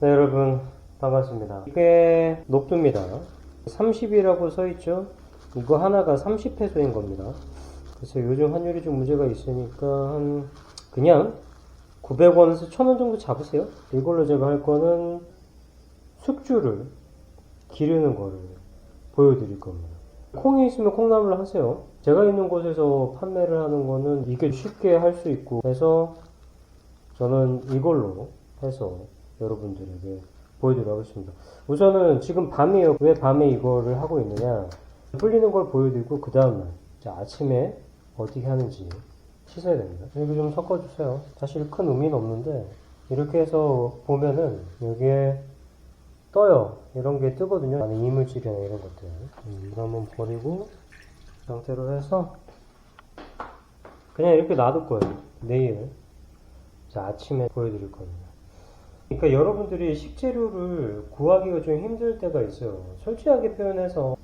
네, 여러분 반갑습니다. 이게 녹두입니다. 30이라고 써있죠. 이거 하나가 30페소인 겁니다. 그래서 요즘 환율이 좀 문제가 있으니까 그냥 900원에서 1000원 정도 잡으세요. 이걸로 제가 할 거는 숙주를 기르는 거를 보여드릴 겁니다. 콩이 있으면 콩나물을 하세요. 제가 있는 곳에서 판매를 하는 거는 이게 쉽게 할 수 있고 해서 저는 이걸로 해서 여러분들에게 보여드리도록 하겠습니다. 우선은 지금 밤이에요. 왜 밤에 이거를 하고 있느냐, 불리는 걸 보여드리고 그 다음날 아침에 어떻게 하는지 씻어야 됩니다. 이렇게 좀 섞어주세요. 사실 큰 의미는 없는데 이렇게 해서 보면은 여기에 떠요. 이런 게 뜨거든요. 안에 이물질이나 이런 것들. 이거 한번 버리고 이 상태로 해서 그냥 이렇게 놔둘 거예요. 내일 아침에 보여드릴 겁니다. 그러니까 여러분들이 식재료를 구하기가 좀 힘들 때가 있어요. 솔직하게 표현해서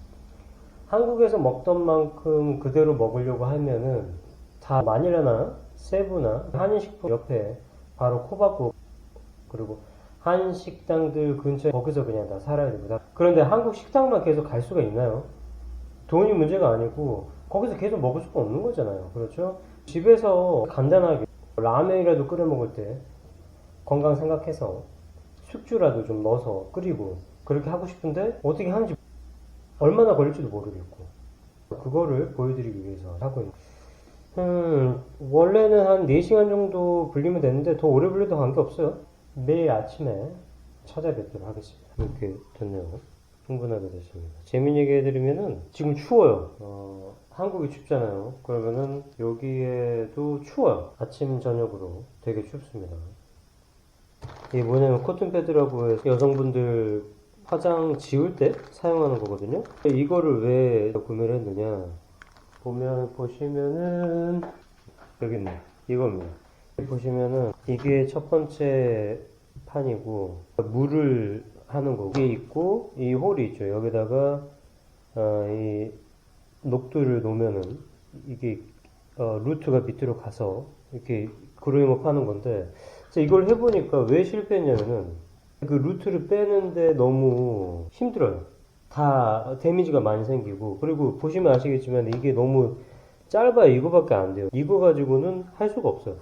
한국에서 먹던 만큼 그대로 먹으려고 하면은 다 마닐라나 세부나 한인식품 옆에 바로 코바코 그리고 한식당들 근처에 거기서 그냥 다 살아야 됩니다. 그런데 한국 식당만 계속 갈 수가 있나요? 돈이 문제가 아니고 거기서 계속 먹을 수가 없는 거잖아요. 그렇죠? 집에서 간단하게 라면이라도 끓여 먹을 때 건강 생각해서 숙주라도 좀 넣어서 끓이고 그렇게 하고 싶은데 어떻게 하는지 얼마나 걸릴지도 모르겠고 그거를 보여드리기 위해서 하고 있는 원래는 한 4시간 정도 불리면 되는데 더 오래 불려도 관계없어요. 매일 아침에 찾아뵙도록 하겠습니다. 이렇게 됐네요. 흥분하게 됐습니다. 재미있는 얘기 해드리면은 지금 추워요. 한국이 춥잖아요. 그러면은 여기에도 추워요. 아침 저녁으로 되게 춥습니다. 이게 뭐냐면 코튼 패드라고 해서 여성분들 화장 지울 때 사용하는 거거든요. 이거를 왜 구매를 했느냐 보시면은 여기 있네. 이겁니다. 보시면은 이게 첫 번째 판이고 물을 하는 거고 이게 있고 이 홀이 있죠. 여기다가 이 녹두를 놓으면은 이게 루트가 밑으로 가서 이렇게 그루밍업 하는 건데 이걸 해보니까 왜 실패했냐면은 그 루트를 빼는데 너무 힘들어요. 다 데미지가 많이 생기고 그리고 보시면 아시겠지만 이게 너무 짧아요. 이거밖에 안 돼요. 이거 가지고는 할 수가 없어요.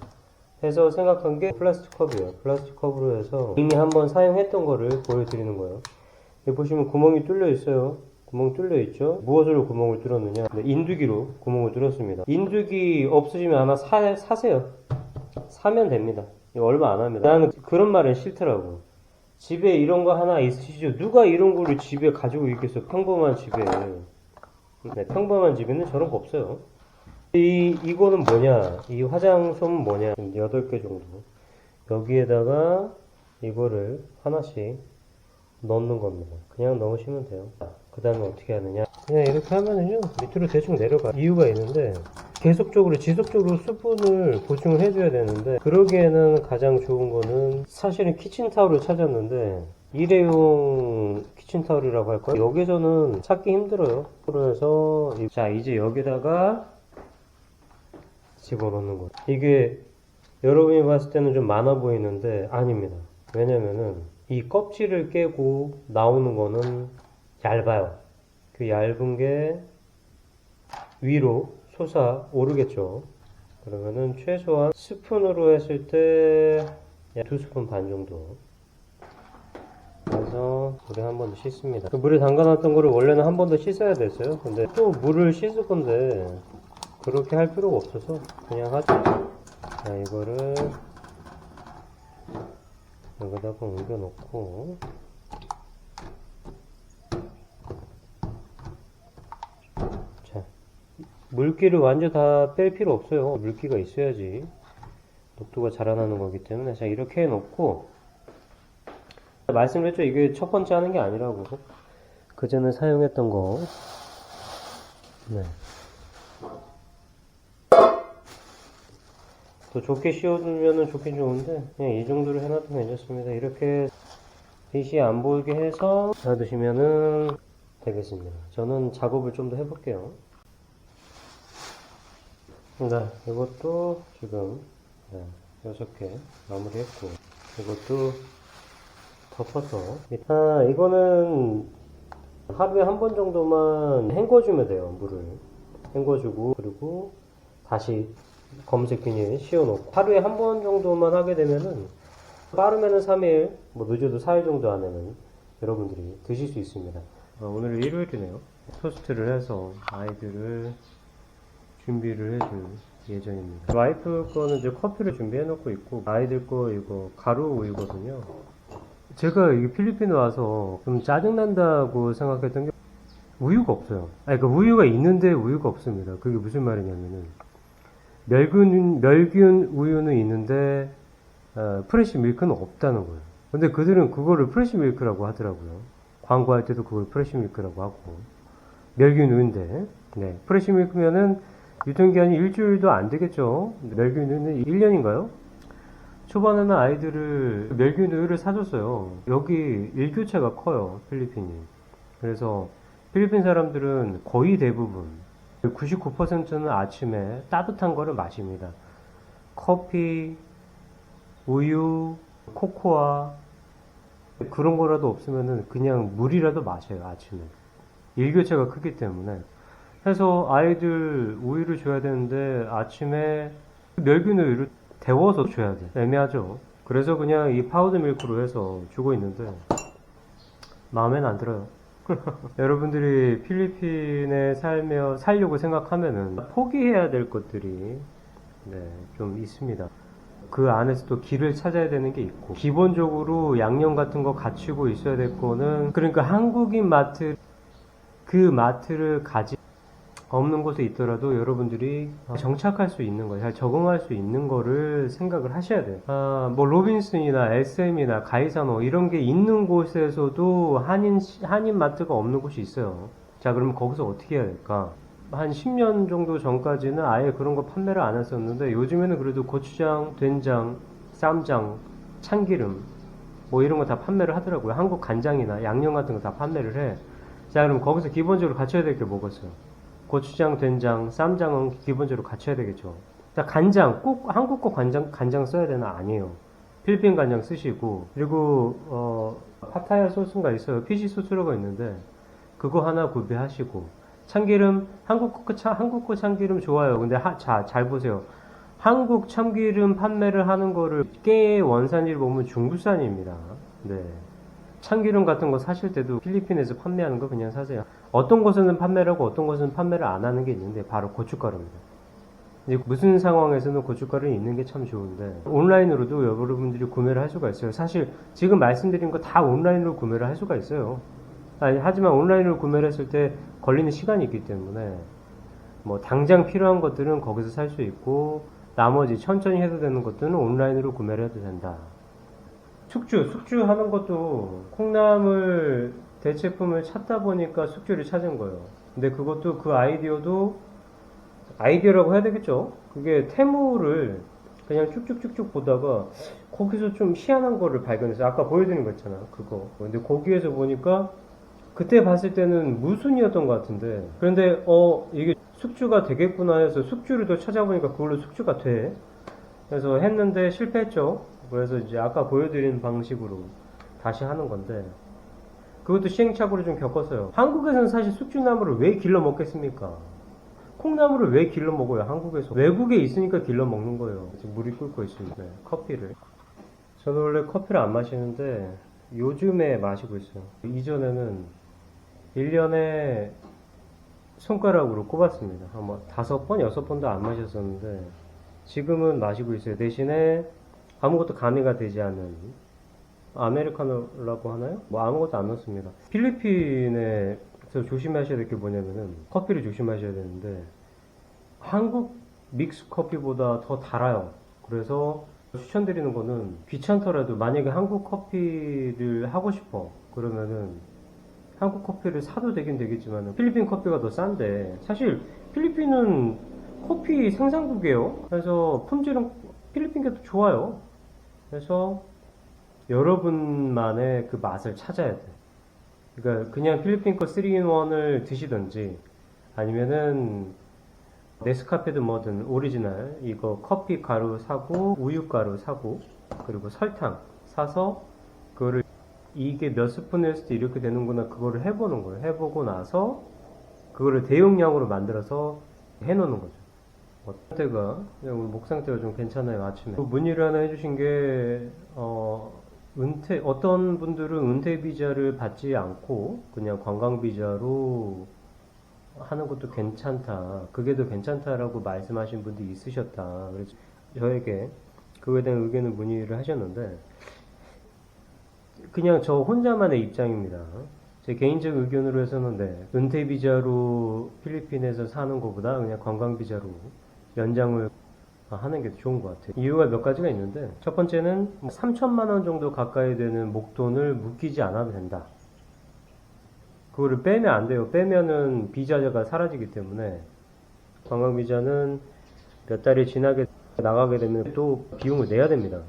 해서 생각한 게 플라스틱 컵이에요. 플라스틱 컵으로 해서 이미 한번 사용했던 거를 보여드리는 거예요. 여기 보시면 구멍이 뚫려 있어요. 구멍 뚫려 있죠. 무엇으로 구멍을 뚫었느냐, 인두기로 구멍을 뚫었습니다. 인두기 없으시면 하나 사세요. 사면 됩니다. 이거 얼마 안 합니다. 나는 그런 말은 싫더라고. 집에 이런 거 하나 있으시죠? 누가 이런 거를 집에 가지고 있겠어? 평범한 집에. 네, 평범한 집에는 저런 거 없어요. 이거는 뭐냐? 이 화장솜은 뭐냐? 8개 정도. 여기에다가 이거를 하나씩 넣는 겁니다. 그냥 넣으시면 돼요. 그 다음에 어떻게 하느냐? 그냥 이렇게 하면은요, 밑으로 대충 내려가. 이유가 있는데, 계속적으로, 지속적으로 수분을 보충을 해줘야 되는데, 그러기에는 가장 좋은 거는, 사실은 키친타올을 찾았는데, 일회용 키친타올이라고 할까요? 여기서는 찾기 힘들어요. 그래서, 자, 이제 여기다가 집어넣는 거. 이게, 여러분이 봤을 때는 좀 많아 보이는데, 아닙니다. 왜냐면은, 이 껍질을 깨고 나오는 거는 얇아요. 그 얇은 게 위로 솟아 오르겠죠. 그러면은 최소한 스푼으로 했을 때 2스푼 반 정도. 그래서 물에 한 번 더 씻습니다. 그 물에 담가놨던 거를 원래는 한 번 더 씻어야 됐어요. 근데 또 물을 씻을 건데 그렇게 할 필요가 없어서 그냥 하죠. 자, 이거를 여기다가 옮겨 놓고 자, 물기를 완전 다 뺄 필요 없어요. 물기가 있어야지 녹두가 자라나는 거기 때문에. 자, 이렇게 해 놓고 말씀드렸죠. 이게 첫 번째 하는 게 아니라고. 그 전에 사용했던 거. 네. 또 좋게 씌워두면 좋긴 좋은데 그냥 이 정도로 해놔도 괜찮습니다. 이렇게 빛이 안 보이게 해서 놔두시면은 되겠습니다. 저는 작업을 좀 더 해볼게요. 네, 이것도 지금 6개 마무리했고 이것도 덮어서. 이거는 하루에 한 번 정도만 헹궈주면 돼요. 물을 헹궈주고, 그리고 다시 검은색 비닐 씌워놓고 하루에 한 번 정도만 하게 되면은, 빠르면은 3일, 뭐 늦어도 4일 정도 안에는 여러분들이 드실 수 있습니다. 오늘 일요일이네요. 토스트를 해서 아이들을 준비를 해줄 예정입니다. 와이프 거는 이제 커피를 준비해 놓고 있고, 아이들 거 이거 가루 우유거든요. 제가 이 필리핀에 와서 좀 짜증난다고 생각했던 게 우유가 없어요. 그러니까 우유가 있는데 우유가 없습니다. 그게 무슨 말이냐면은 멸균 우유는 있는데 프레시 밀크는 없다는 거예요. 근데 그들은 그거를 프레시 밀크라고 하더라고요. 광고할 때도 그걸 프레시 밀크라고 하고, 멸균 우유인데, 네, 프레시 밀크면은 유통기한이 일주일도 안 되겠죠. 멸균 우유는 1년인가요? 초반에는 아이들을 멸균 우유를 사줬어요. 여기 일교차가 커요, 필리핀이. 그래서 필리핀 사람들은 거의 대부분 99%는 아침에 따뜻한 거를 마십니다. 커피, 우유, 코코아 그런 거라도 없으면은 그냥 물이라도 마셔요, 아침에. 일교차가 크기 때문에. 해서 아이들 우유를 줘야 되는데 아침에 멸균 우유를 데워서 줘야 돼. 애매하죠. 그래서 그냥 이 파우더 밀크로 해서 주고 있는데 마음엔 안 들어요. 여러분들이 필리핀에 살려고 생각하면은 포기해야 될 것들이 좀 있습니다. 그 안에서 또 길을 찾아야 되는 게 있고, 기본적으로 양념 같은 거 갖추고 있어야 될 거는, 그러니까 한국인 마트, 그 마트를 없는 곳에 있더라도 여러분들이 정착할 수 있는 거, 잘 적응할 수 있는 거를 생각을 하셔야 돼요. 뭐 로빈슨이나 SM이나 가이사노 이런 게 있는 곳에서도 한인 마트가 없는 곳이 있어요. 자, 그러면 거기서 어떻게 해야 될까? 한 10년 정도 전까지는 아예 그런 거 판매를 안 했었는데, 요즘에는 그래도 고추장, 된장, 쌈장, 참기름 뭐 이런 거 다 판매를 하더라고요. 한국 간장이나 양념 같은 거 다 판매를 해. 자, 그럼 거기서 기본적으로 갖춰야 될 게 뭐가 있어요? 고추장, 된장, 쌈장은 기본적으로 갖춰야 되겠죠. 자, 간장, 꼭 한국 거 간장 써야 되나? 아니에요. 필리핀 간장 쓰시고, 그리고 파타야 소스가 있어요. 피시 소스라고 있는데 그거 하나 구비하시고, 참기름, 한국 거 참기름 좋아요. 근데 잘 보세요. 한국 참기름 판매를 하는 거를 깨의 원산지를 보면 중국산입니다. 네. 참기름 같은 거 사실 때도 필리핀에서 판매하는 거 그냥 사세요. 어떤 곳에는 판매를 하고 어떤 곳은 판매를 안 하는 게 있는데 바로 고춧가루입니다. 이제 무슨 상황에서는 고춧가루는 있는 게 참 좋은데, 온라인으로도 여러분들이 구매를 할 수가 있어요. 사실 지금 말씀드린 거 다 온라인으로 구매를 할 수가 있어요. 하지만 온라인으로 구매를 했을 때 걸리는 시간이 있기 때문에 뭐 당장 필요한 것들은 거기서 살 수 있고, 나머지 천천히 해도 되는 것들은 온라인으로 구매를 해도 된다. 숙주 하는 것도 콩나물 대체품을 찾다 보니까 숙주를 찾은 거예요. 근데 그것도 그 아이디어라고 해야 되겠죠? 그게 테무를 그냥 쭉쭉쭉쭉 보다가 거기서 좀 희한한 거를 발견했어요. 아까 보여드린 거 있잖아, 그거. 근데 거기에서 보니까 그때 봤을 때는 무순이었던 것 같은데, 그런데 이게 숙주가 되겠구나 해서 숙주를 더 찾아보니까 그걸로 숙주가 돼. 그래서 했는데 실패했죠. 그래서 이제 아까 보여드린 방식으로 다시 하는 건데, 그것도 시행착오를 좀 겪었어요. 한국에서는 사실 숙주나물을 왜 길러 먹겠습니까? 콩나물을 왜 길러 먹어요, 한국에서? 외국에 있으니까 길러 먹는 거예요. 지금 물이 끓고 있습니다. 네, 커피를. 저는 원래 커피를 안 마시는데 요즘에 마시고 있어요. 이전에는 1년에 손가락으로 꼽았습니다. 아마 5번, 6번도 안 마셨었는데 지금은 마시고 있어요. 대신에 아무것도 가미가 되지 않은 아메리카노라고 하나요? 뭐 아무것도 안 넣습니다. 필리핀에서 조심하셔야 될 게 뭐냐면은 커피를 조심하셔야 되는데, 한국 믹스 커피보다 더 달아요. 그래서 추천드리는 거는, 귀찮더라도 만약에 한국 커피를 하고 싶어 그러면은 한국 커피를 사도 되긴 되겠지만 필리핀 커피가 더 싼데, 사실 필리핀은 커피 생산국이에요. 그래서 품질은 필리핀 게 더 좋아요. 그래서 여러분만의 그 맛을 찾아야 돼. 그러니까 그냥 필리핀 거 3-in-1을 드시든지, 아니면은 네스카페든 뭐든 오리지널 이거 커피 가루 사고 우유 가루 사고 그리고 설탕 사서 그거를 이게 몇 스푼 했을 때 이렇게 되는구나 그거를 해보는 거예요. 해보고 나서 그거를 대용량으로 만들어서 해놓는 거죠. 상태가 오늘 목 상태가 좀 괜찮아요. 아침에 문의를 하나 해주신 게 은퇴 어떤 분들은 은퇴 비자를 받지 않고 그냥 관광 비자로 하는 것도 괜찮다. 그게 더 괜찮다라고 말씀하신 분들이 있으셨다. 그래서 저에게 그거에 대한 의견을 문의를 하셨는데 그냥 저 혼자만의 입장입니다. 제 개인적 의견으로 해서는 네, 은퇴 비자로 필리핀에서 사는 것보다 그냥 관광 비자로 연장을 하는 게 좋은 것 같아요. 이유가 몇 가지가 있는데 첫 번째는 3천만 원 정도 가까이 되는 목돈을 묶이지 않아도 된다. 그거를 빼면 안 돼요. 빼면은 비자가 사라지기 때문에 관광 비자는 몇 달이 지나게 나가게 되면 또 비용을 내야 됩니다.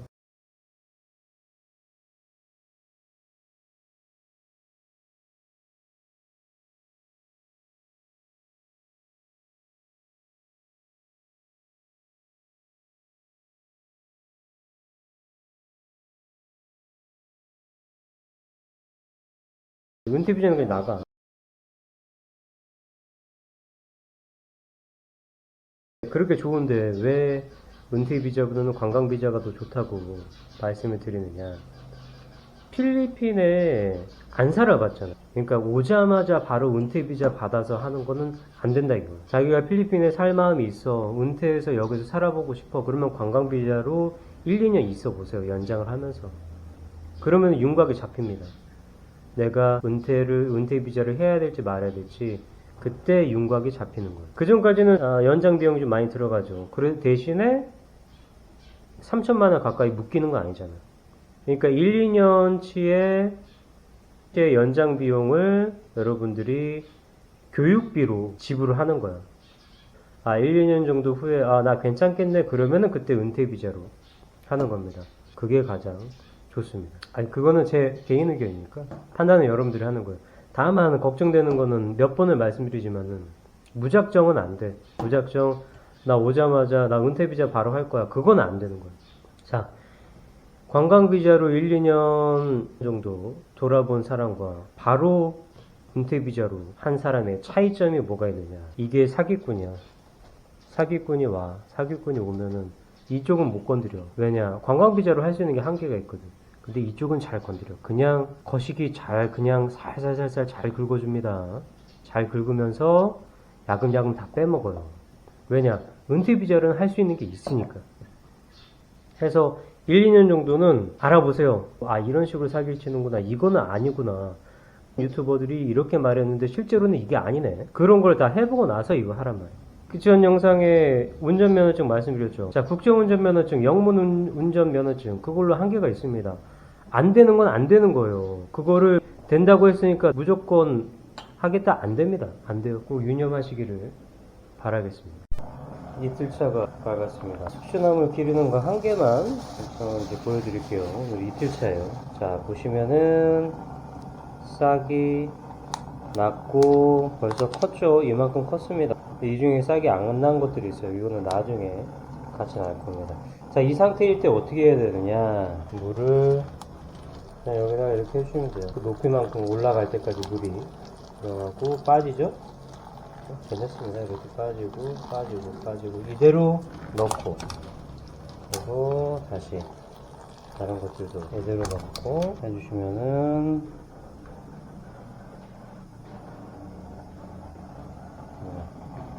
은퇴 비자는 그냥 나가. 그렇게 좋은데 왜 은퇴 비자보다는 관광 비자가 더 좋다고 말씀을 드리느냐. 필리핀에 안 살아봤잖아. 그러니까 오자마자 바로 은퇴 비자 받아서 하는 거는 안 된다 이거. 자기가 필리핀에 살 마음이 있어. 은퇴해서 여기서 살아보고 싶어. 그러면 관광 비자로 1, 2년 있어 보세요. 연장을 하면서. 그러면 윤곽이 잡힙니다. 내가 은퇴 비자를 해야 될지 말아야 될지 그때 윤곽이 잡히는 거예요. 그 전까지는 연장 비용이 좀 많이 들어가죠. 그 대신에 3천만 원 가까이 묶이는 거 아니잖아요. 그러니까 1, 2년치의 연장 비용을 여러분들이 교육비로 지불을 하는 거야. 1, 2년 정도 후에 나 괜찮겠네 그러면은 그때 은퇴 비자로 하는 겁니다. 그게 가장 좋습니다. 아니 그거는 제 개인 의견이니까 판단은 여러분들이 하는 거예요. 다만 걱정되는 거는 몇 번을 말씀드리지만은 무작정은 안 돼. 무작정 나 오자마자 나 은퇴 비자 바로 할 거야. 그건 안 되는 거예요. 자, 관광 비자로 1, 2년 정도 돌아본 사람과 바로 은퇴 비자로 한 사람의 차이점이 뭐가 있느냐. 이게 사기꾼이야. 사기꾼이 오면은 이쪽은 못 건드려. 왜냐? 관광 비자로 할 수 있는 게 한계가 있거든. 근데 이쪽은 잘 건드려. 그냥 거시기 잘 그냥 살살살살 잘 긁어줍니다. 잘 긁으면서 야금야금 다 빼먹어요. 왜냐? 은퇴 비자는 할 수 있는 게 있으니까. 해서 1, 2년 정도는 알아보세요. 이런 식으로 사기를 치는구나. 이거는 아니구나. 유튜버들이 이렇게 말했는데 실제로는 이게 아니네. 그런 걸 다 해보고 나서 이거 하란 말이에요. 그 전 영상에 운전면허증 말씀드렸죠. 자, 국정운전면허증, 영문운전면허증 그걸로 한계가 있습니다. 안 되는 건 안 되는 거예요. 그거를 된다고 했으니까 무조건 하겠다 안 됩니다. 안 돼요. 꼭 유념하시기를 바라겠습니다. 이틀차가 밝았습니다. 숙주나물 기르는 거 한 개만 이제 보여드릴게요. 오늘 이틀차예요. 자, 보시면은 싹이 났고 벌써 컸죠. 이만큼 컸습니다. 이 중에 싹이 안 난 것들이 있어요. 이거는 나중에 같이 날 겁니다. 자, 이 상태일 때 어떻게 해야 되느냐. 물을 그냥 여기다가 이렇게 해주시면 돼요. 그 높이만큼 올라갈 때까지 물이 들어가고 빠지죠. 괜찮습니다. 이렇게 빠지고 이대로 넣고 그리고 다시 다른 것들도 이대로 넣고 해주시면은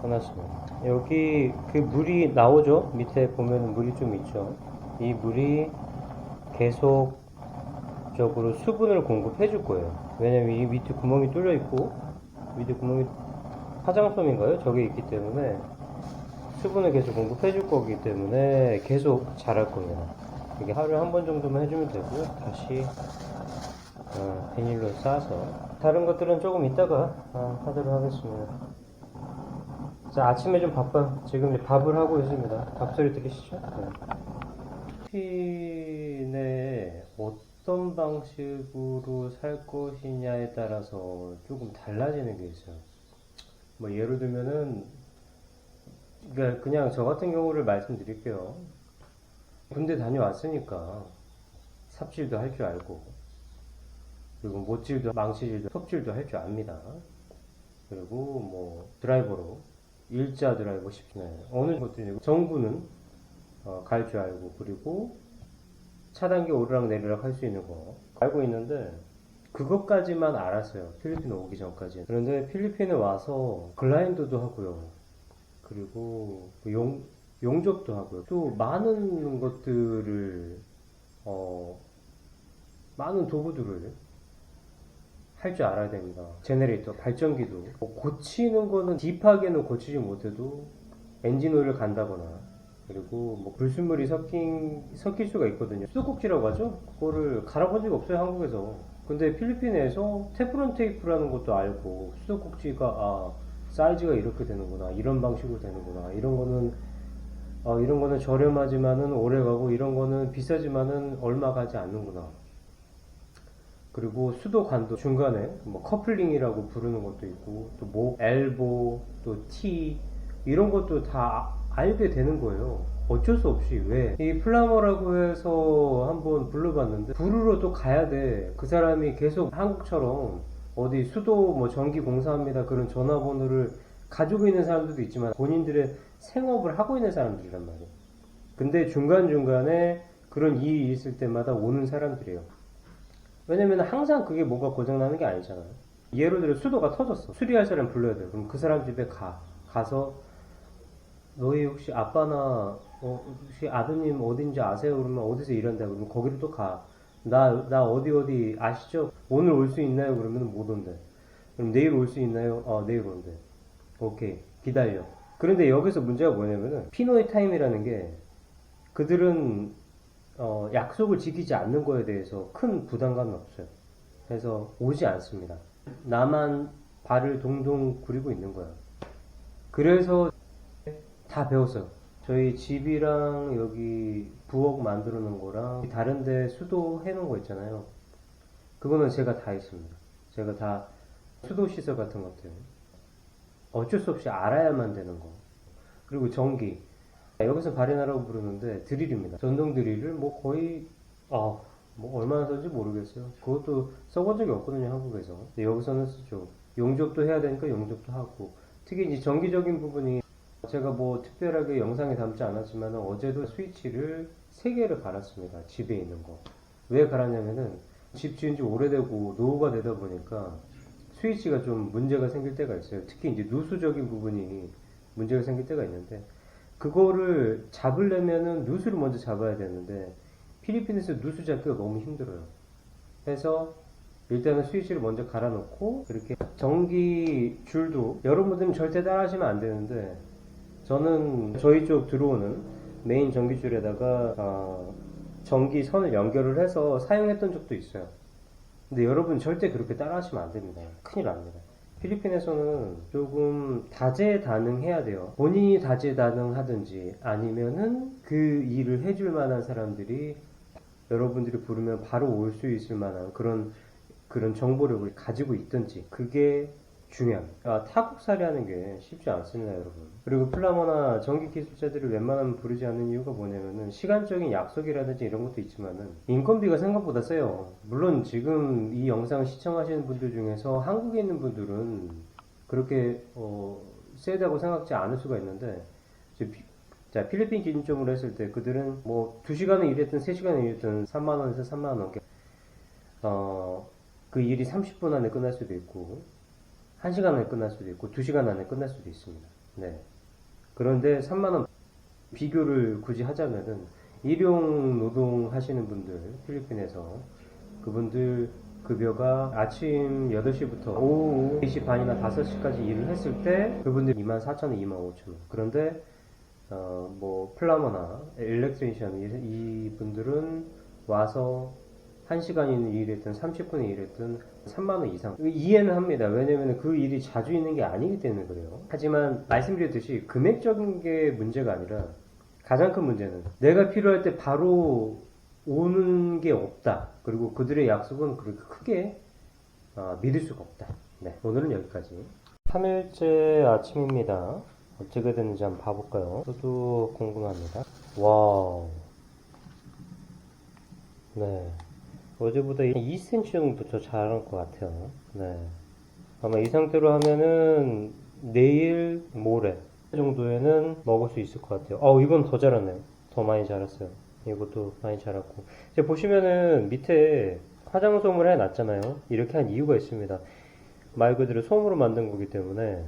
끝났습니다. 여기 그 물이 나오죠. 밑에 보면 물이 좀 있죠. 이 물이 계속적으로 수분을 공급해 줄 거예요. 왜냐면 이 밑에 구멍이 뚫려 있고 밑에 구멍이 화장솜인가요? 저게 있기 때문에 수분을 계속 공급해 줄 거기 때문에 계속 자랄 겁니다. 이게 하루에 한 번 정도만 해주면 되고요. 다시 비닐로 싸서 다른 것들은 조금 이따가 하도록 하겠습니다. 자, 아침에 좀 바빠요. 지금 이제 밥을 하고 있습니다. 밥소리 들리시죠? 필리핀에 어떤 방식으로 살 것이냐에 따라서 조금 달라지는 게 있어요. 뭐 예를 들면은 그러니까 그냥 저 같은 경우를 말씀드릴게요. 군대 다녀왔으니까 삽질도 할 줄 알고 그리고 못질도 망치질도 속질도 할 줄 압니다. 그리고 뭐 드라이버로 일자 드라이버 10분 어느 것들이 정부는 갈 줄 알고, 그리고 차단기 오르락 내리락 할 수 있는 거 알고 있는데 그것까지만 알았어요. 필리핀에 오기 전까지. 그런데 필리핀에 와서 글라인더도 하고요. 그리고 용접도 하고요. 또 많은 것들을 많은 도구들을 할 줄 알아야 됩니다. 제네레이터, 발전기도 고치는 거는 딥하게는 고치지 못해도 엔진 오일을 간다거나, 그리고 뭐 불순물이 섞일 수가 있거든요. 수도꼭지라고 하죠. 그거를 갈아본 적이 없어요, 한국에서. 근데 필리핀에서 테프론 테이프라는 것도 알고, 수도꼭지가 사이즈가 이렇게 되는구나, 이런 방식으로 되는구나, 이런 거는 저렴하지만은 오래가고, 이런 거는 비싸지만은 얼마 가지 않는구나. 그리고 수도관도 중간에 뭐 커플링이라고 부르는 것도 있고, 또 목, 엘보, 또 티, 이런 것도 다 알게 되는 거예요. 어쩔 수 없이. 왜? 이 플라머라고 해서 한번 불러봤는데 부르러 또 가야 돼. 그 사람이 계속 한국처럼 어디 수도 뭐 전기 공사합니다 그런 전화번호를 가지고 있는 사람들도 있지만 본인들의 생업을 하고 있는 사람들이란 말이에요. 근데 중간중간에 그런 일이 있을 때마다 오는 사람들이에요. 왜냐면 항상 그게 뭐가 고장나는 게 아니잖아요. 예를 들어 수도가 터졌어. 수리할 사람 불러야 돼요. 그럼 그 사람 집에 가서 너희 혹시 아빠나 혹시 아드님 어딘지 아세요? 그러면 어디서 일한다 그러면 거기로 또 가. 나 어디 아시죠? 오늘 올 수 있나요? 그러면 못 온대. 그럼 내일 올 수 있나요? 내일 온대. 오케이, 기다려. 그런데 여기서 문제가 뭐냐면은 피노의 타임이라는 게 그들은 약속을 지키지 않는 거에 대해서 큰 부담감은 없어요. 그래서 오지 않습니다. 나만 발을 동동 구리고 있는 거야. 그래서 다 배웠어요. 저희 집이랑 여기 부엌 만들어 놓은 거랑 다른 데 수도 해 놓은 거 있잖아요. 그거는 제가 다 했습니다. 제가 다 수도 시설 같은 것들 어쩔 수 없이 알아야만 되는 거. 그리고 전기, 여기서 발인하라고 부르는데 드릴입니다. 전동 드릴을 뭐 거의 뭐 얼마나 썼는지 모르겠어요. 그것도 써본 적이 없거든요, 한국에서. 근데 여기서는 쓰죠. 용접도 해야 되니까 용접도 하고, 특히 이제 전기적인 부분이 제가 뭐 특별하게 영상에 담지 않았지만 어제도 스위치를 3개를 갈았습니다. 집에 있는 거. 왜 갈았냐면은 집 지은 지 오래되고 노후가 되다 보니까 스위치가 좀 문제가 생길 때가 있어요. 특히 이제 누수적인 부분이 문제가 생길 때가 있는데, 그거를 잡으려면은 누수를 먼저 잡아야 되는데 필리핀에서 누수 잡기가 너무 힘들어요. 그래서 일단은 스위치를 먼저 갈아놓고, 그렇게 전기 줄도 여러분들은 절대 따라하시면 안 되는데, 저는 저희 쪽 들어오는 메인 전기줄에다가 전기선을 연결을 해서 사용했던 적도 있어요. 근데 여러분 절대 그렇게 따라하시면 안 됩니다. 큰일 납니다. 필리핀에서는 조금 다재다능해야 돼요. 본인이 다재다능하든지 아니면은 그 일을 해줄 만한 사람들이 여러분들이 부르면 바로 올 수 있을 만한 그런 정보력을 가지고 있든지, 그게 중요합니다. 타국살이 하는 게 쉽지 않습니다, 여러분. 그리고 플라머나 전기 기술자들이 웬만하면 부르지 않는 이유가 뭐냐면은 시간적인 약속이라든지 이런 것도 있지만은 인건비가 생각보다 세요. 물론 지금 이 영상을 시청하시는 분들 중에서 한국에 있는 분들은 그렇게 세다고 생각지 않을 수가 있는데, 자, 필리핀 기준점으로 했을 때 그들은 뭐 2시간을 일했든 3시간을 일했든 3만원에서 3만원 넘게 그 일이 30분 안에 끝날 수도 있고 1시간 안에 끝날 수도 있고 2시간 안에 끝날 수도 있습니다. 네. 그런데 3만원 비교를 굳이 하자면은 일용 노동 하시는 분들, 필리핀에서 그분들 급여가 아침 8시부터 오후 4시 반이나 5시까지 일을 했을 때 그분들 24,000원, 25,000원. 그런데 뭐 플라머나 일렉트리션 이분들은 와서 1시간이나 일했든 30분을 일했든 3만원 이상. 이해는 합니다. 왜냐면 그 일이 자주 있는 게 아니기 때문에 그래요. 하지만 말씀드렸듯이 금액적인 게 문제가 아니라 가장 큰 문제는 내가 필요할 때 바로 오는 게 없다. 그리고 그들의 약속은 그렇게 크게 믿을 수가 없다. 네, 오늘은 여기까지. 3일째 아침입니다. 어떻게 됐는지 한번 봐볼까요? 저도 궁금합니다. 와우. 네. 어제보다 2cm 정도 더 자란 것 같아요. 네. 아마 이 상태로 하면은 내일, 모레 정도에는 먹을 수 있을 것 같아요. 이건 더 자랐네요. 더 많이 자랐어요. 이것도 많이 자랐고. 이제 보시면은 밑에 화장솜을 해놨잖아요. 이렇게 한 이유가 있습니다. 말 그대로 솜으로 만든 거기 때문에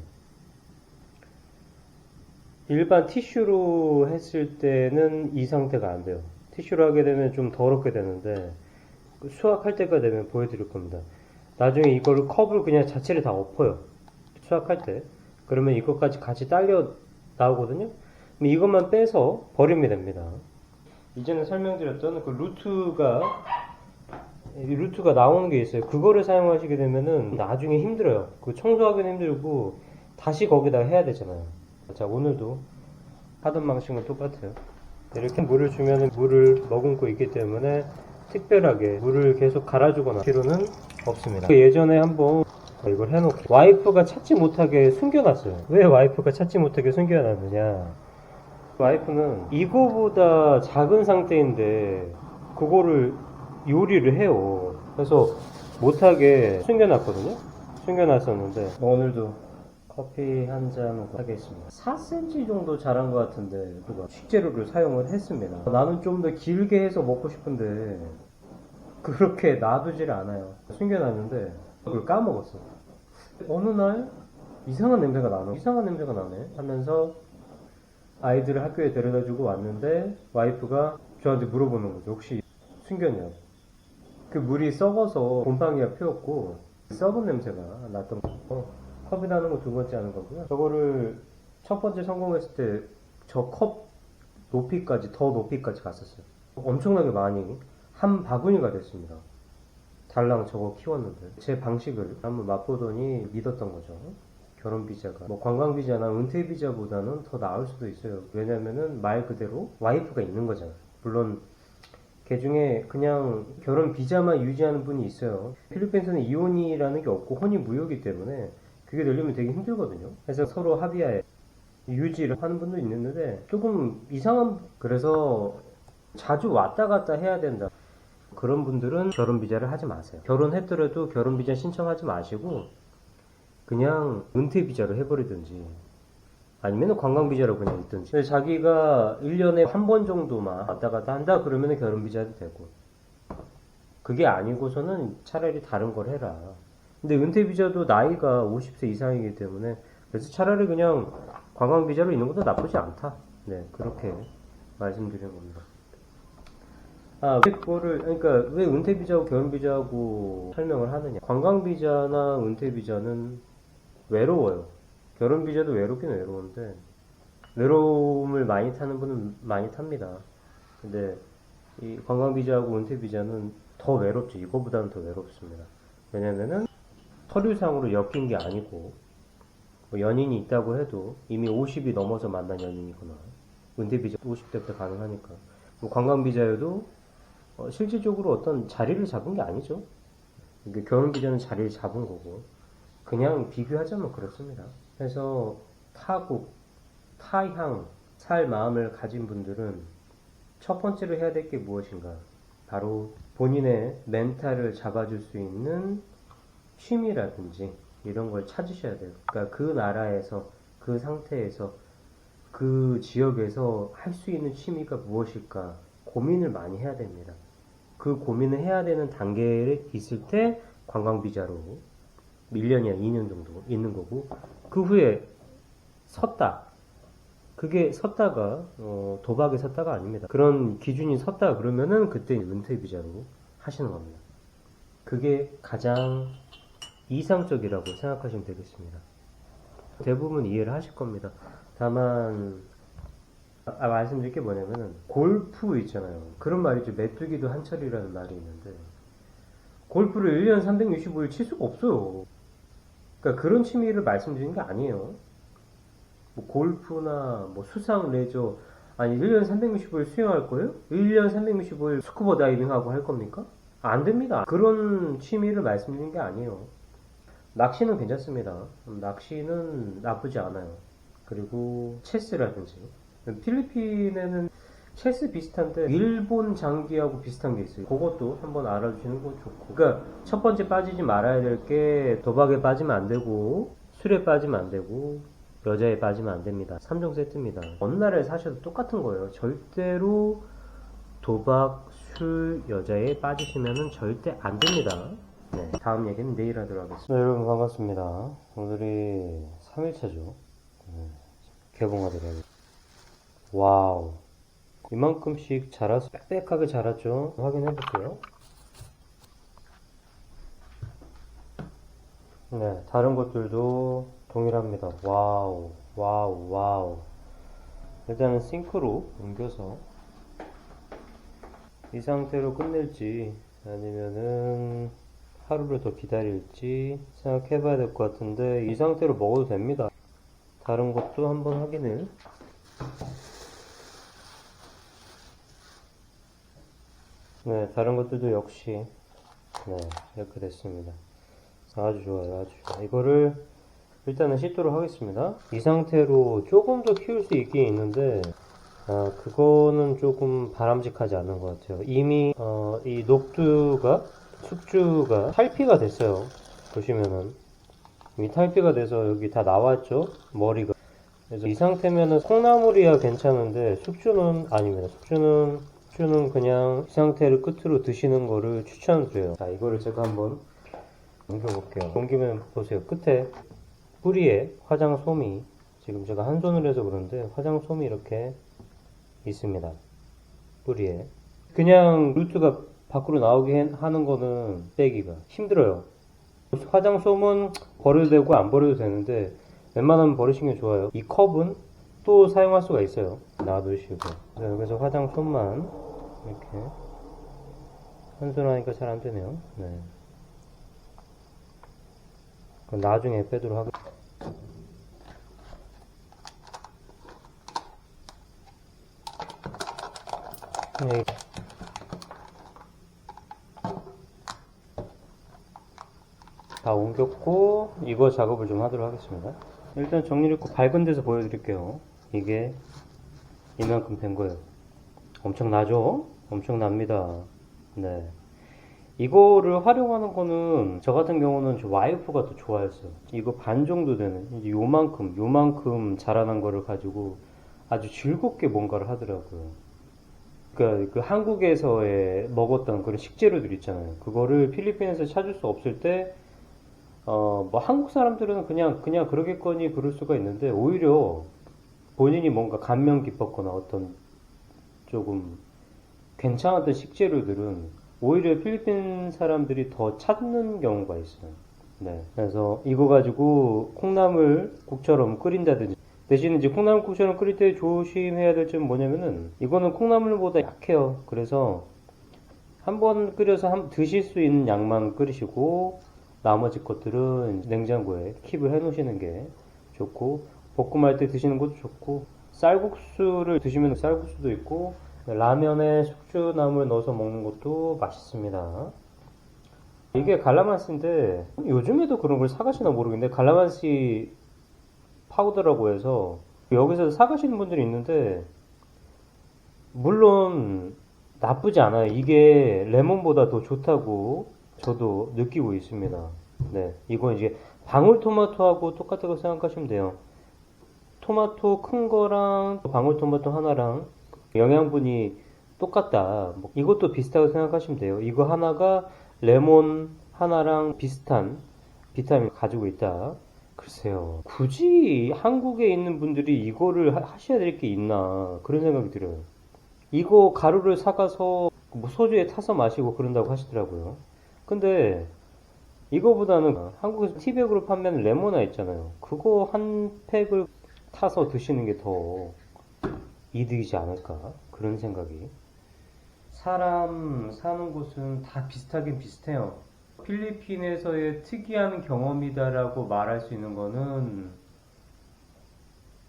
일반 티슈로 했을 때는 이 상태가 안 돼요. 티슈로 하게 되면 좀 더럽게 되는데 수확할 때가 되면 보여드릴 겁니다. 나중에 이거를 컵을 그냥 자체를 다 엎어요. 수확할 때. 그러면 이것까지 같이 딸려 나오거든요. 그럼 이것만 빼서 버리면 됩니다. 이전에 설명드렸던 그 루트가 나오는 게 있어요. 그거를 사용하시게 되면은 나중에 힘들어요. 그 청소하기는 힘들고 다시 거기다가 해야 되잖아요. 자, 오늘도 하던 방식은 똑같아요. 이렇게 물을 주면은 물을 머금고 있기 때문에 특별하게 물을 계속 갈아주거나 필요는 없습니다. 예전에 한번 이걸 해놓고 와이프가 찾지 못하게 숨겨놨어요. 왜 와이프가 찾지 못하게 숨겨놨느냐? 와이프는 이거보다 작은 상태인데 그거를 요리를 해요. 그래서 못하게 숨겨놨거든요. 숨겨놨었는데 오늘도 커피 한 잔 하겠습니다. 4cm 정도 자란 것 같은데 그거 식재료를 사용을 했습니다. 나는 좀 더 길게 해서 먹고 싶은데 그렇게 놔두질 않아요. 숨겨놨는데 그걸 까먹었어. 어느 날 이상한 냄새가 나네 하면서 아이들을 학교에 데려다주고 왔는데 와이프가 저한테 물어보는 거죠. 혹시 숨겼냐고. 그 물이 썩어서 곰팡이가 피었고 썩은 냄새가 났던 거. 컵이라는 거 두 번째 하는 거고요. 저거를 첫 번째 성공했을 때 저 컵 높이까지 더 높이까지 갔었어요. 엄청나게 많이 한 바구니가 됐습니다. 달랑 저거 키웠는데 제 방식을 한번 맛보더니 믿었던 거죠. 결혼 비자가 뭐 관광 비자나 은퇴 비자보다는 더 나을 수도 있어요. 왜냐면은 말 그대로 와이프가 있는 거잖아요. 물론 그 중에 그냥 결혼 비자만 유지하는 분이 있어요. 필리핀에서는 이혼이라는 게 없고 혼이 무효이기 때문에 그게 되려면 되게 힘들거든요. 그래서 서로 합의하에 유지를 하는 분도 있는데 조금 이상한, 그래서 자주 왔다 갔다 해야 된다. 그런 분들은 결혼 비자를 하지 마세요. 결혼했더라도 결혼 비자 신청하지 마시고 그냥 은퇴 비자로 해버리든지 아니면 관광 비자로 그냥 있든지. 자기가 1년에 한 번 정도만 왔다 갔다 한다 그러면 결혼 비자도 되고, 그게 아니고서는 차라리 다른 걸 해라. 근데 은퇴 비자도 나이가 50세 이상이기 때문에 그래서 차라리 그냥 관광 비자로 있는 것도 나쁘지 않다. 네, 그렇게 말씀드리는 겁니다. 왜 그거를, 그러니까 왜 은퇴 비자하고 결혼 비자하고 설명을 하느냐? 관광 비자나 은퇴 비자는 외로워요. 결혼 비자도 외롭긴 외로운데 외로움을 많이 타는 분은 많이 탑니다. 근데 이 관광 비자하고 은퇴 비자는 더 외롭죠. 이거보다는 더 외롭습니다. 왜냐면은 서류상으로 엮인 게 아니고 뭐 연인이 있다고 해도 이미 50이 넘어서 만난 연인이거나, 은퇴 비자 50대부터 가능하니까. 뭐 관광 비자여도 실질적으로 어떤 자리를 잡은 게 아니죠. 결혼 비자는 자리를 잡은 거고, 그냥 비교하자면 그렇습니다. 그래서 타국, 타향, 살 마음을 가진 분들은 첫 번째로 해야 될 게 무엇인가? 바로 본인의 멘탈을 잡아줄 수 있는 취미라든지 이런 걸 찾으셔야 돼요. 그러니까 그 나라에서, 그 상태에서, 그 지역에서 할 수 있는 취미가 무엇일까 고민을 많이 해야 됩니다. 그 고민을 해야 되는 단계에 있을 때 관광 비자로 1년이나 2년 정도 있는 거고, 그 후에 섰다. 그게 섰다가 도박에 섰다가 아닙니다. 그런 기준이 섰다 그러면은 그때 은퇴 비자로 하시는 겁니다. 그게 가장 이상적이라고 생각하시면 되겠습니다. 대부분 이해를 하실 겁니다. 다만 말씀드릴 게 뭐냐면은 골프 있잖아요. 그런 말이죠. 메뚜기도 한철이라는 말이 있는데 골프를 1년 365일 칠 수가 없어요. 그러니까 그런 취미를 말씀드리는 게 아니에요. 뭐 골프나 뭐 수상 레저, 아니 1년 365일 수영할 거예요? 1년 365일 스쿠버 다이빙하고 할 겁니까? 안 됩니다. 그런 취미를 말씀드리는 게 아니에요. 낚시는 괜찮습니다. 낚시는 나쁘지 않아요. 그리고 체스라든지, 필리핀에는 체스 비슷한데 일본 장기하고 비슷한 게 있어요. 그것도 한번 알아주시는 거 좋고. 그러니까 첫 번째 빠지지 말아야 될 게 도박에 빠지면 안 되고 술에 빠지면 안 되고 여자에 빠지면 안 됩니다. 3종 세트입니다. 어느 나라에 사셔도 똑같은 거예요. 절대로 도박, 술, 여자에 빠지시면 절대 안 됩니다. 네, 다음 얘기는 내일 하도록 하겠습니다. 네, 여러분 반갑습니다. 오늘이 3일차죠. 개봉하도록 하겠습니다. 와우, 이만큼씩 자라서 빽빽하게 자랐죠. 확인해 볼게요. 네, 다른 것들도 동일합니다. 와우, 와우, 와우. 일단은 싱크로 옮겨서 이 상태로 끝낼지 아니면은 하루를 더 기다릴지 생각해 봐야 될 것 같은데, 이 상태로 먹어도 됩니다. 다른 것도 한번 확인을. 네, 다른 것들도 역시 네, 이렇게 됐습니다. 아주 좋아요, 아주 좋아요. 이거를 일단은 씻도록 하겠습니다. 이 상태로 조금 더 키울 수 있긴 있는데 그거는 조금 바람직하지 않은 것 같아요. 이미 이 녹두가, 숙주가 탈피가 됐어요. 보시면은 이미 탈피가 돼서 여기 다 나왔죠, 머리가. 그래서 이 상태면은 콩나물이야 괜찮은데 숙주는 아닙니다. 숙주는 그냥 이 상태를 끝으로 드시는 거를 추천드려요. 자, 이거를 제가 한번 옮겨볼게요. 옮기면 보세요. 끝에 뿌리에 화장솜이, 지금 제가 한 손으로 해서 그런데 화장솜이 이렇게 있습니다. 뿌리에. 그냥 루트가 밖으로 나오게 하는 거는 빼기가 힘들어요. 화장솜은 버려도 되고 안 버려도 되는데 웬만하면 버리시는 게 좋아요. 이 컵은 또 사용할 수가 있어요. 놔두시고. 여기서 화장솜만 이렇게 한 손 하니까 잘 안 되네요. 네. 그럼 나중에 빼도록 하겠습니다. 네. 다 옮겼고 이거 작업을 좀 하도록 하겠습니다. 일단 정리를 했고 밝은 데서 보여드릴게요. 이게 이만큼 된 거예요. 엄청나죠? 엄청납니다. 네. 이거를 활용하는 거는 저 같은 경우는 저 와이프가 더 좋아했어요. 이거 반 정도 되는 이제 요만큼 자라난 거를 가지고 아주 즐겁게 뭔가를 하더라고요. 그러니까 그 한국에서의 먹었던 그런 식재료들 있잖아요. 그거를 필리핀에서 찾을 수 없을 때 뭐 한국 사람들은 그냥 그러겠거니 그럴 수가 있는데, 오히려 본인이 뭔가 감명 깊었거나 어떤 조금 괜찮았던 식재료들은 오히려 필리핀 사람들이 더 찾는 경우가 있어요. 네. 그래서 이거 가지고 콩나물 국처럼 끓인다든지, 대신 이제 콩나물 국처럼 끓일 때 조심해야 될 점은 뭐냐면은 이거는 콩나물보다 약해요. 그래서 한번 끓여서 드실 수 있는 양만 끓이시고 나머지 것들은 냉장고에 킵을 해 놓으시는 게 좋고, 볶음할 때 드시는 것도 좋고, 쌀국수를 드시면 쌀국수도 있고, 라면에 숙주나물 넣어서 먹는 것도 맛있습니다. 이게 갈라만시인데 요즘에도 그런 걸 사가시나 모르겠는데, 갈라만시 파우더라고 해서 여기서 사가시는 분들이 있는데 물론 나쁘지 않아요. 이게 레몬보다 더 좋다고 저도 느끼고 있습니다. 네, 이건 이제 방울토마토하고 똑같다고 생각하시면 돼요. 토마토 큰 거랑 방울토마토 하나랑 영양분이 똑같다. 이것도 비슷하다고 생각하시면 돼요. 이거 하나가 레몬 하나랑 비슷한 비타민을 가지고 있다. 글쎄요, 굳이 한국에 있는 분들이 이거를 하셔야 될 게 있나 그런 생각이 들어요. 이거 가루를 사가서 뭐 소주에 타서 마시고 그런다고 하시더라고요. 근데 이거보다는 한국에서 티백으로 판매하는 레모나 있잖아요. 그거 한 팩을 타서 드시는 게 더 이득이지 않을까 그런 생각이. 사람 사는 곳은 다 비슷하긴 비슷해요. 필리핀에서의 특이한 경험이다라고 말할 수 있는 거는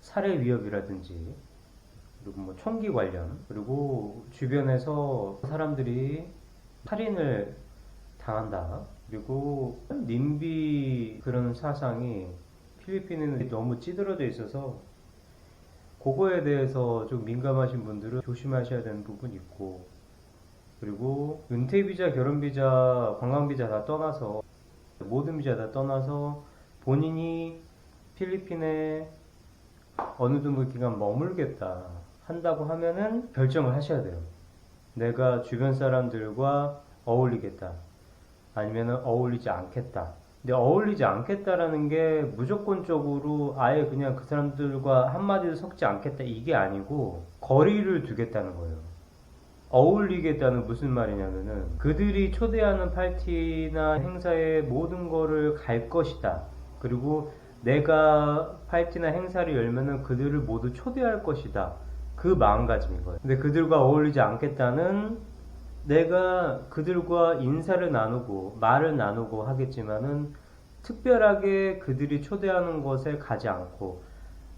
살해 위협이라든지, 그리고 뭐 총기 관련, 그리고 주변에서 사람들이 살인을 당한다, 그리고 님비 그런 사상이 필리핀에는 너무 찌들어져 있어서 그거에 대해서 좀 민감하신 분들은 조심하셔야 되는 부분이 있고, 그리고 은퇴비자, 결혼비자, 관광비자 다 떠나서, 모든 비자 다 떠나서 본인이 필리핀에 어느 정도 기간 머물겠다 한다고 하면은 결정을 하셔야 돼요. 내가 주변 사람들과 어울리겠다, 아니면은 어울리지 않겠다. 근데 어울리지 않겠다라는 게 무조건적으로 아예 그냥 그 사람들과 한마디도 섞지 않겠다 이게 아니고 거리를 두겠다는 거예요. 어울리겠다는 무슨 말이냐면은 그들이 초대하는 파티나 행사에 모든 거를 갈 것이다. 그리고 내가 파티나 행사를 열면은 그들을 모두 초대할 것이다. 그 마음가짐인 거예요. 근데 그들과 어울리지 않겠다는, 내가 그들과 인사를 나누고 말을 나누고 하겠지만은 특별하게 그들이 초대하는 곳에 가지 않고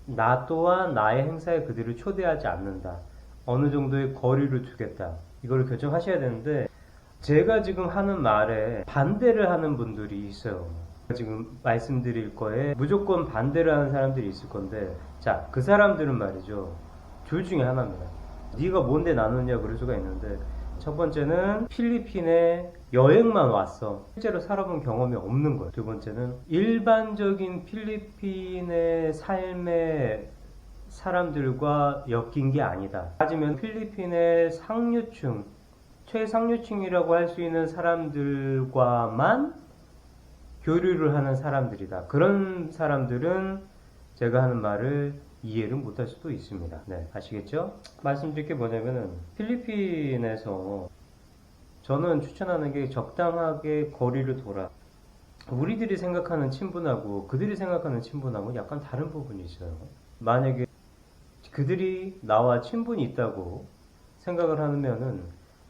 나 또한 나의 행사에 그들을 초대하지 않는다. 어느 정도의 거리를 두겠다. 이걸 결정하셔야 되는데, 제가 지금 하는 말에 반대를 하는 분들이 있어요. 지금 말씀드릴 거에 무조건 반대를 하는 사람들이 있을 건데, 자, 그 사람들은 말이죠, 둘 중에 하나입니다. 네가 뭔데 나누냐 그럴 수가 있는데, 첫 번째는 필리핀에 여행만 왔어, 실제로 살아본 경험이 없는 거예요. 두 번째는 일반적인 필리핀의 삶의 사람들과 엮인 게 아니다. 따지면 필리핀의 상류층, 최상류층이라고 할 수 있는 사람들과만 교류를 하는 사람들이다. 그런 사람들은 제가 하는 말을 이해를 못할 수도 있습니다. 네, 아시겠죠? 말씀드릴 게 뭐냐면은, 필리핀에서 저는 추천하는 게 적당하게 거리를 둬라. 우리들이 생각하는 친분하고 그들이 생각하는 친분하고 약간 다른 부분이 있어요. 만약에 그들이 나와 친분이 있다고 생각을 하면은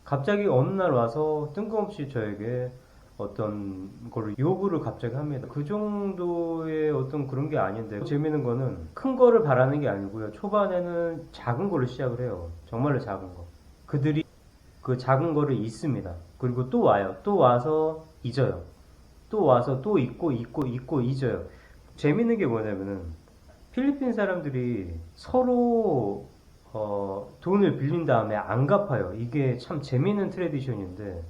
갑자기 어느 날 와서 뜬금없이 저에게 어떤 거를 요구를 갑자기 합니다. 그 정도의 어떤 그런 게 아닌데, 재밌는 거는 큰 거를 바라는 게 아니고요. 초반에는 작은 거를 시작을 해요. 정말로 작은 거. 그들이 그 작은 거를 잊습니다. 그리고 또 와요. 또 와서 잊어요. 또 와서 또 잊고 잊어요. 재밌는 게 뭐냐면은, 필리핀 사람들이 서로 돈을 빌린 다음에 안 갚아요. 이게 참 재밌는 트레디션인데,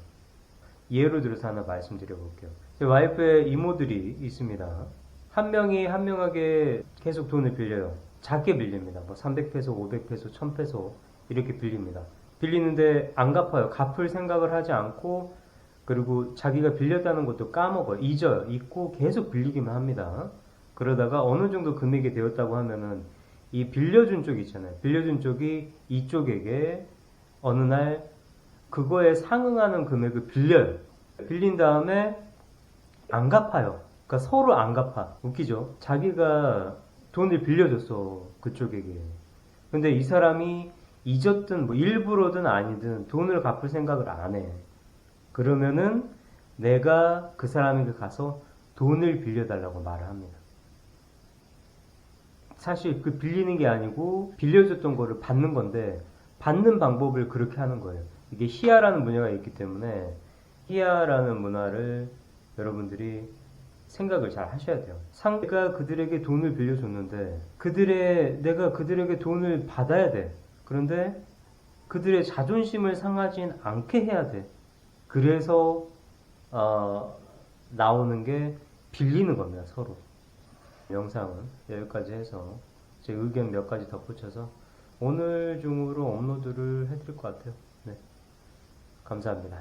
예로 들어서 하나 말씀드려 볼게요. 제 와이프의 이모들이 있습니다. 한 명이 한 명에게 계속 돈을 빌려요. 작게 빌립니다. 뭐 300페소, 500페소, 1000페소 이렇게 빌립니다. 빌리는데 안 갚아요. 갚을 생각을 하지 않고, 그리고 자기가 빌렸다는 것도 까먹어요. 잊어요. 잊고 계속 빌리기만 합니다. 그러다가 어느 정도 금액이 되었다고 하면은 이 빌려준 쪽 있잖아요. 빌려준 쪽이 이쪽에게 어느 날 그거에 상응하는 금액을 빌려요. 빌린 다음에 안 갚아요. 그러니까 서로 안 갚아. 웃기죠? 자기가 돈을 빌려줬어, 그쪽에게. 근데 이 사람이 잊었든 뭐 일부러든 아니든 돈을 갚을 생각을 안 해. 그러면은 내가 그 사람에게 가서 돈을 빌려달라고 말을 합니다. 사실 그 빌리는 게 아니고 빌려줬던 거를 받는 건데, 받는 방법을 그렇게 하는 거예요. 이게 히야라는 문화가 있기 때문에 히야라는 문화를 여러분들이 생각을 잘 하셔야 돼요. 상대가 그들에게 돈을 빌려줬는데 내가 그들에게 돈을 받아야 돼. 그런데 그들의 자존심을 상하진 않게 해야 돼. 그래서 나오는 게 빌리는 겁니다, 서로. 영상은 여기까지 해서 제 의견 몇 가지 덧붙여서 오늘 중으로 업로드를 해드릴 것 같아요. 네, 감사합니다.